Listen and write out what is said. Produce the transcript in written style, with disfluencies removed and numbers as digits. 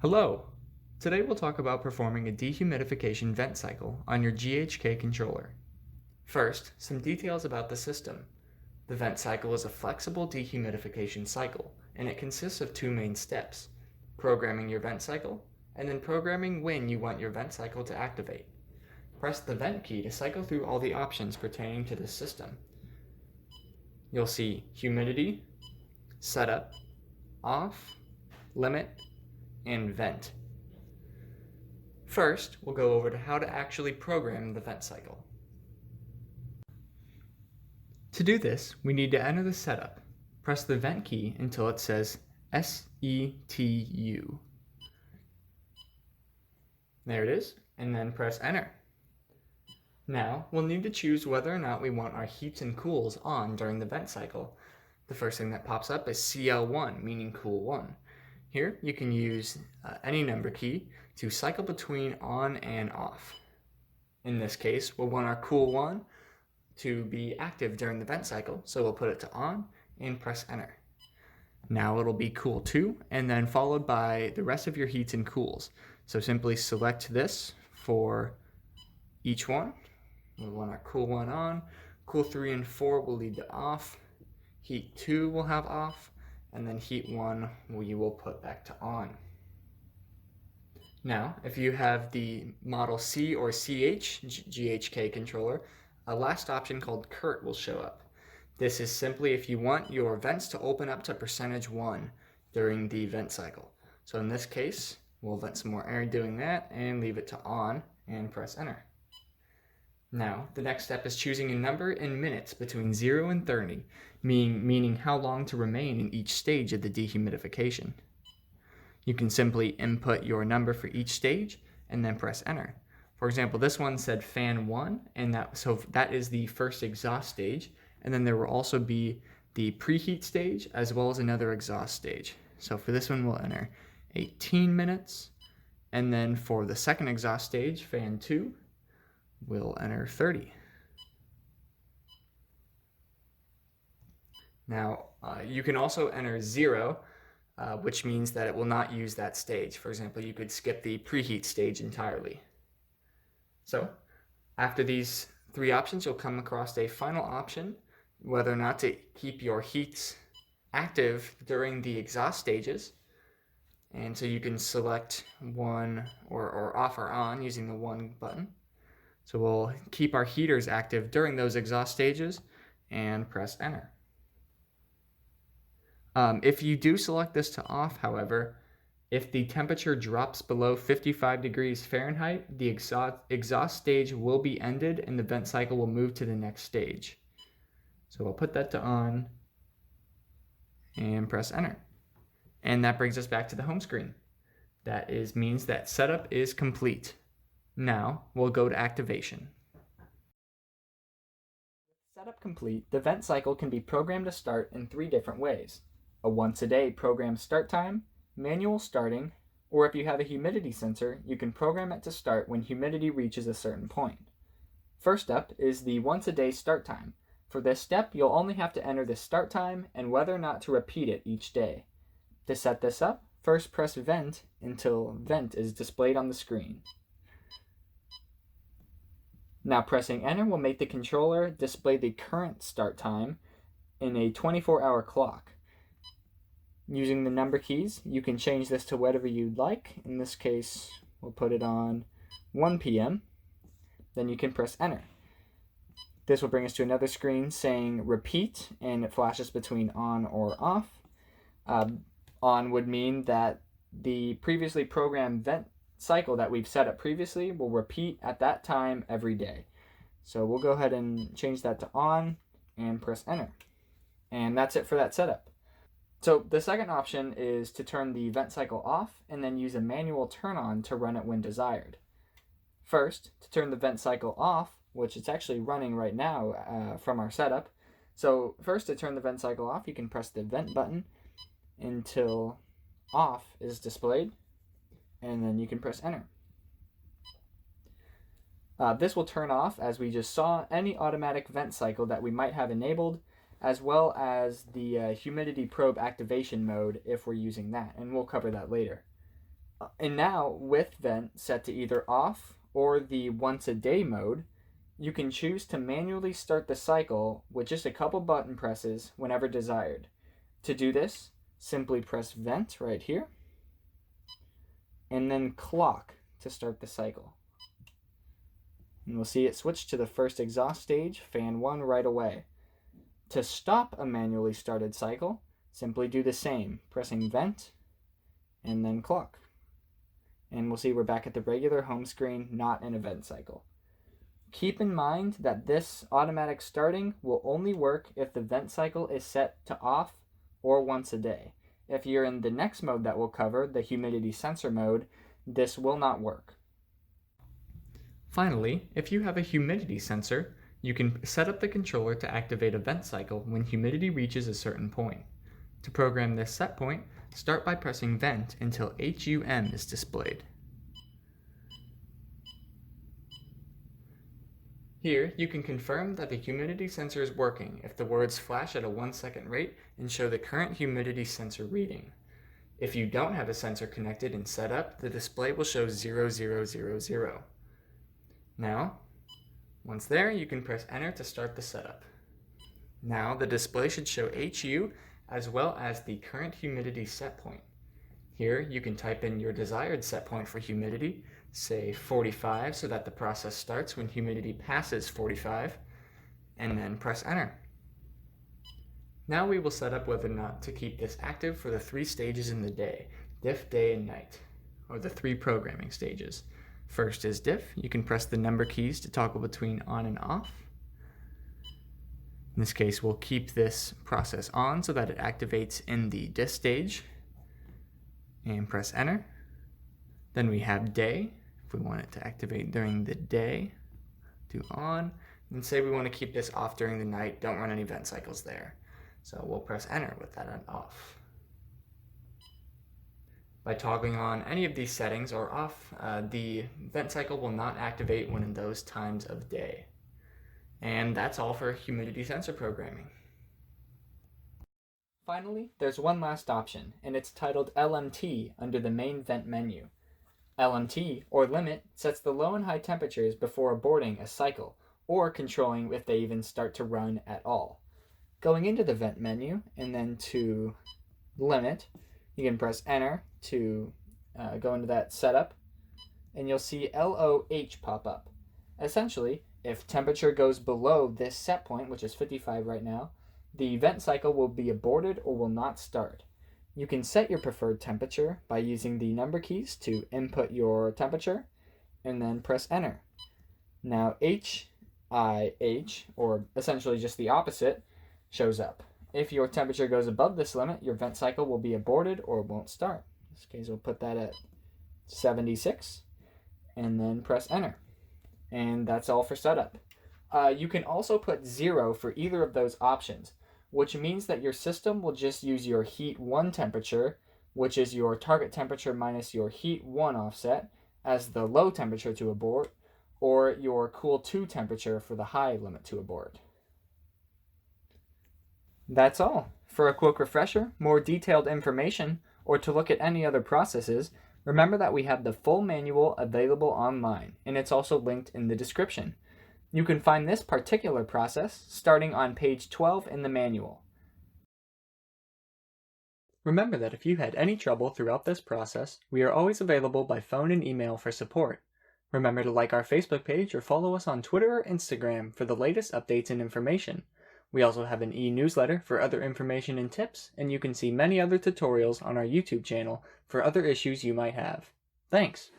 Hello! Today we'll talk about performing a dehumidification vent cycle on your GHK controller. First, some details about the system. The vent cycle is a flexible dehumidification cycle, and it consists of two main steps: programming your vent cycle, and then programming when you want your vent cycle to activate. Press the vent key to cycle through all the options pertaining to this system. You'll see humidity, setup, off, limit, and vent. First, we'll go over to how to actually program the vent cycle. To do this, we need to enter the setup. Press the vent key until it says SETU. There it is, and then press enter. Now, we'll need to choose whether or not we want our heats and cools on during the vent cycle. The first thing that pops up is CL1, meaning cool 1. Here, you can use any number key to cycle between on and off. In this case, we'll want our cool 1 to be active during the vent cycle, so we'll put it to on and press enter. Now it'll be cool 2, and then followed by the rest of your heats and cools. So simply select this for each one. We'll want our cool 1 on, cool 3 and 4 will lead to off, heat 2 will have off, and then heat 1 we will put back to on. Now, if you have the model C or CH GHK controller, a last option called CURT will show up. This is simply if you want your vents to open up to %1 during the vent cycle. So in this case, we'll vent some more air doing that and leave it to on and press enter. Now, the next step is choosing a number in minutes between 0 and 30, meaning how long to remain in each stage of the dehumidification. You can simply input your number for each stage and then press enter. For example, this one said fan 1, and that is the first exhaust stage, and then there will also be the preheat stage as well as another exhaust stage. So for this one, we'll enter 18 minutes, and then for the second exhaust stage, fan 2, we'll enter 30. Now, you can also enter 0, which means that it will not use that stage. For example, you could skip the preheat stage entirely. So, after these three options, you'll come across a final option, whether or not to keep your heats active during the exhaust stages. And so you can select one or off or on using the 1 button. So we'll keep our heaters active during those exhaust stages and press enter. If you do select this to off, however, if the temperature drops below 55 degrees Fahrenheit, the exhaust stage will be ended and the vent cycle will move to the next stage. So I'll put that to on and press enter. And that brings us back to the home screen. That means that setup is complete. Now we'll go to activation. With setup complete, the vent cycle can be programmed to start in 3 different ways: a once-a-day programmed start time, manual starting, or if you have a humidity sensor, you can program it to start when humidity reaches a certain point. First up is the once-a-day start time. For this step, you'll only have to enter the start time and whether or not to repeat it each day. To set this up, first press vent until vent is displayed on the screen. Now pressing enter will make the controller display the current start time in a 24-hour clock. Using the number keys, you can change this to whatever you'd like. In this case, we'll put it on 1 p.m. Then you can press enter. This will bring us to another screen saying repeat, and it flashes between on or off. On would mean that the previously programmed vent cycle that we've set up previously will repeat at that time every day. So we'll go ahead and change that to on and press enter. And that's it for that setup. So the second option is to turn the vent cycle off and then use a manual turn on to run it when desired. First, to turn the vent cycle off, which it's actually running right now from our setup. So first, to turn the vent cycle off, you can press the vent button until off is displayed, and then you can press enter. This will turn off, as we just saw, any automatic vent cycle that we might have enabled, as well as the humidity probe activation mode if we're using that, and we'll cover that later. And now, with vent set to either off or the once a day mode, you can choose to manually start the cycle with just a couple button presses whenever desired. To do this, simply press vent right here, and then clock to start the cycle. And we'll see it switch to the first exhaust stage, fan 1, right away. To stop a manually started cycle, simply do the same, pressing vent and then clock. And we'll see we're back at the regular home screen, not in a vent cycle. Keep in mind that this automatic starting will only work if the vent cycle is set to off or once a day. If you're in the next mode that we'll cover, the humidity sensor mode, this will not work. Finally, if you have a humidity sensor, you can set up the controller to activate a vent cycle when humidity reaches a certain point. To program this set point, start by pressing vent until HUM is displayed. Here, you can confirm that the humidity sensor is working if the words flash at a 1-second rate and show the current humidity sensor reading. If you don't have a sensor connected and set up, the display will show 0000. Now, once there, you can press enter to start the setup. Now, the display should show HU as well as the current humidity set point. Here, you can type in your desired set point for humidity, say 45, so that the process starts when humidity passes 45, and then press enter. Now we will set up whether or not to keep this active for the 3 stages in the day, diff, day, and night, or the 3 programming stages. First is diff. You can press the number keys to toggle between on and off. In this case, we'll keep this process on so that it activates in the diff stage, and press enter. Then we have day. If we want it to activate during the day, do on, and say we want to keep this off during the night, don't run any vent cycles there. So we'll press enter with that on off. By toggling on any of these settings or off, the vent cycle will not activate when in those times of day. And that's all for humidity sensor programming. Finally, there's one last option, and it's titled LMT under the main vent menu. LMT, or limit, sets the low and high temperatures before aborting a cycle, or controlling if they even start to run at all. Going into the vent menu, and then to limit, you can press enter to go into that setup, and you'll see LOH pop up. Essentially, if temperature goes below this set point, which is 55 right now, the vent cycle will be aborted or will not start. You can set your preferred temperature by using the number keys to input your temperature, and then press enter. Now HIH, or essentially just the opposite, shows up. If your temperature goes above this limit, your vent cycle will be aborted or won't start. In this case, we'll put that at 76, and then press enter. And that's all for setup. You can also put 0 for either of those options, which means that your system will just use your heat 1 temperature, which is your target temperature minus your heat 1 offset, as the low temperature to abort, or your cool 2 temperature for the high limit to abort. That's all. For a quick refresher, more detailed information, or to look at any other processes, remember that we have the full manual available online, and it's also linked in the description. You can find this particular process starting on page 12 in the manual. Remember that if you had any trouble throughout this process, we are always available by phone and email for support. Remember to like our Facebook page or follow us on Twitter or Instagram for the latest updates and information. We also have an e-newsletter for other information and tips, and you can see many other tutorials on our YouTube channel for other issues you might have. Thanks!